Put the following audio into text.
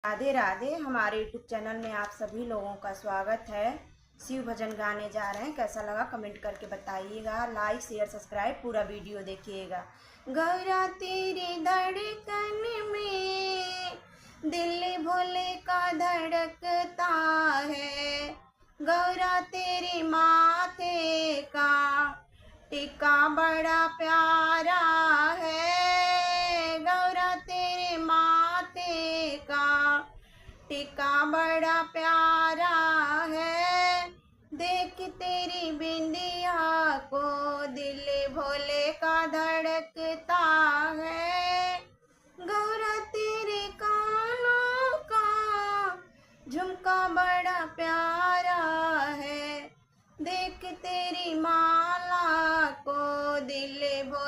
राधे राधे। हमारे YouTube channel में आप सभी लोगों का स्वागत है। शिव भजन गाने जा रहे हैं, कैसा लगा कमेंट करके बताइएगा। लाइक शेयर सब्सक्राइब पूरा वीडियो देखिएगा। गौरा तेरी धड़कन में दिल भोले का धड़कता है। गौरा तेरे माथे का टीका बड़ा प्यारा है। गौरा तेरे माथे का टीका बड़ा प्यारा है। देख तेरी बिंदिया को दिल भोले का धड़कता है। गौरा तेरे कानों का झुमका बड़ा प्यारा है। देख तेरी माला को दिल भोले